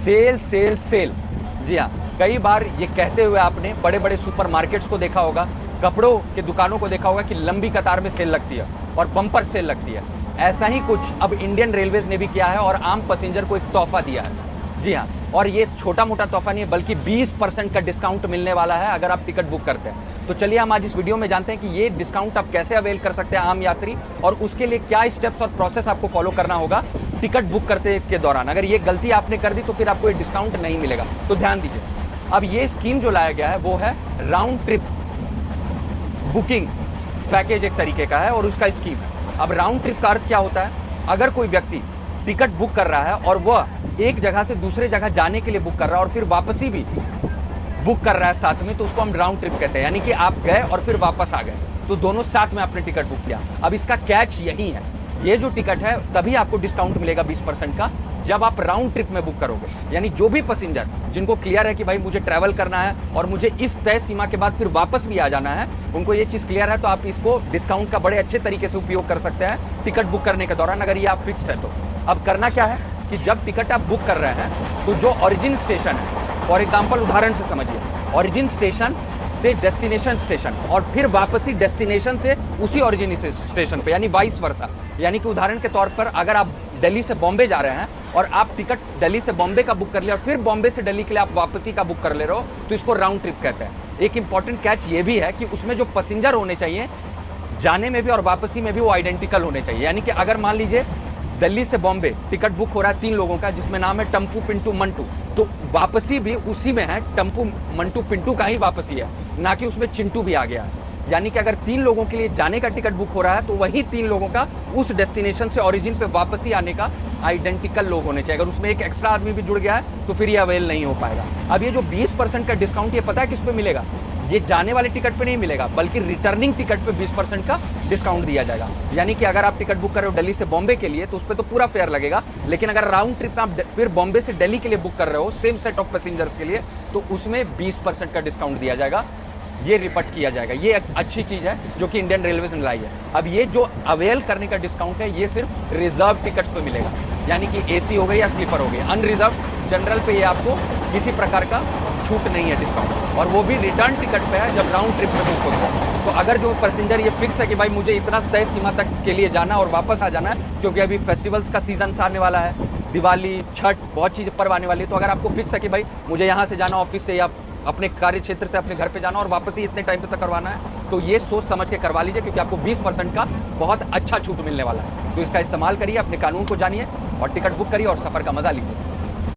Cell cell cell. जी हाँ, कई बार ये कहते हुए आपने बड़े बड़े सुपरमार्केट्स को देखा होगा, कपड़ों के दुकानों को देखा होगा कि लंबी कतार में सेल लगती है और बम्पर सेल लगती है। ऐसा ही कुछ अब इंडियन रेलवेज ने भी किया है और आम पैसेंजर को एक तोहफा दिया है। जी हाँ, और ये छोटा मोटा तोहफा नहीं है बल्कि 20% का डिस्काउंट मिलने वाला है अगर आप टिकट बुक करते हैं। तो चलिए हम आज इस वीडियो में जानते हैं कि ये डिस्काउंट आप कैसे अवेल कर सकते हैं आम यात्री, और उसके लिए क्या स्टेप्स और प्रोसेस आपको फॉलो करना होगा टिकट बुक करते के दौरान। अगर ये गलती आपने कर दी तो फिर आपको ये डिस्काउंट नहीं मिलेगा। तो ध्यान दीजिए, अब ये स्कीम जो लाया गया है वो है राउंड ट्रिप बुकिंग पैकेज एक तरीके का है और उसका स्कीम है। अब राउंड ट्रिप का अर्थ क्या होता है? अगर कोई व्यक्ति टिकट बुक कर रहा है और वह एक जगह से दूसरे जगह जाने के लिए बुक कर रहा है और फिर वापसी भी बुक कर रहा है साथ में, तो उसको हम राउंड ट्रिप कहते हैं। यानी कि आप गए और फिर वापस आ गए, तो दोनों साथ में आपने टिकट बुक किया। अब इसका कैच यही है, ये जो टिकट है तभी आपको डिस्काउंट मिलेगा 20% का जब आप राउंड ट्रिप में बुक करोगे। यानी जो भी पैसेंजर जिनको क्लियर है कि भाई मुझे ट्रैवल करना है और मुझे इस तय सीमा के बाद फिर वापस भी आ जाना है, उनको ये चीज़ क्लियर है, तो आप इसको डिस्काउंट का बड़े अच्छे तरीके से उपयोग कर सकते हैं टिकट बुक करने के दौरान, अगर ये आप फिक्स्ड है तो। अब करना क्या है कि जब टिकट आप बुक कर रहे हैं तो जो ओरिजिन स्टेशन है, फॉर एग्जाम्पल उदाहरण से समझिए, ओरिजिन स्टेशन से डेस्टिनेशन स्टेशन और फिर वापसी डेस्टिनेशन से उसी ओरिजिन स्टेशन पे, यानी वाइस वर्सा। यानी कि उदाहरण के तौर पर अगर आप दिल्ली से बॉम्बे जा रहे हैं और आप टिकट दिल्ली से बॉम्बे का बुक कर लिया और फिर बॉम्बे से दिल्ली के लिए आप वापसी का बुक कर ले रहे हो, तो इसको राउंड ट्रिप कहते हैं। एक इंपॉर्टेंट कैच ये भी है कि उसमें जो पैसेंजर होने चाहिए जाने में भी और वापसी में भी वो आइडेंटिकल होने चाहिए। यानी कि अगर मान लीजिए दिल्ली से बॉम्बे टिकट बुक हो रहा है 3 लोगों का जिसमें नाम है टम्पू पिंटू मंटू, तो वापसी भी उसी में है, टम्पू मंटू पिंटू का ही वापसी है, ना कि उसमें चिंटू भी आ गया है। यानी कि अगर 3 लोगों के लिए जाने का टिकट बुक हो रहा है तो वही 3 लोगों का उस डेस्टिनेशन से ओरिजिन पे वापसी आने का आइडेंटिकल लोग होने चाहिए। अगर उसमें एक एक्स्ट्रा आदमी भी जुड़ गया है तो फिर ये अवेल नहीं हो पाएगा। अब ये जो 20% का डिस्काउंट, ये पता है किस पे मिलेगा? ये जाने वाले टिकट पे नहीं मिलेगा बल्कि रिटर्निंग टिकट पे 20% का डिस्काउंट दिया जाएगा। यानी कि अगर आप टिकट बुक कर रहे हो दिल्ली से बॉम्बे के लिए तो उस पर तो पूरा फेयर लगेगा, लेकिन अगर राउंड ट्रिप में आप फिर बॉम्बे से दिल्ली के लिए बुक कर रहे हो सेम सेट ऑफ पैसेंजर्स के लिए, तो उसमें 20% का डिस्काउंट दिया जाएगा, ये रिपट किया जाएगा। ये एक अच्छी चीज़ है जो कि इंडियन रेलवेज ने लाई है। अब ये जो अवेल करने का डिस्काउंट है ये सिर्फ रिजर्व टिकट्स पे मिलेगा, यानी कि एसी हो गई या स्लीपर हो गई। अनरिजर्व जनरल पे ये आपको किसी प्रकार का छूट नहीं है डिस्काउंट, और वो भी रिटर्न टिकट पे है जब राउंड ट्रिप में बुक होता है। तो अगर जो पैसेंजर ये फिक्स है कि भाई मुझे इतना तय सीमा तक के लिए जाना और वापस आ जाना है, क्योंकि अभी फेस्टिवल्स का सीजन आने वाला है, दिवाली, छठ, बहुत चीज़ पर्व आने वाली है, तो अगर आपको फिक्स है कि भाई मुझे यहाँ से जाना ऑफिस से या अपने कार्य क्षेत्र से अपने घर पे जाना और वापस ही इतने टाइम तक करवाना है, तो ये सोच समझ के करवा लीजिए, क्योंकि आपको 20% का बहुत अच्छा छूट मिलने वाला है। तो इसका इस्तेमाल करिए, अपने कानून को जानिए और टिकट बुक करिए और सफ़र का मजा लीजिए।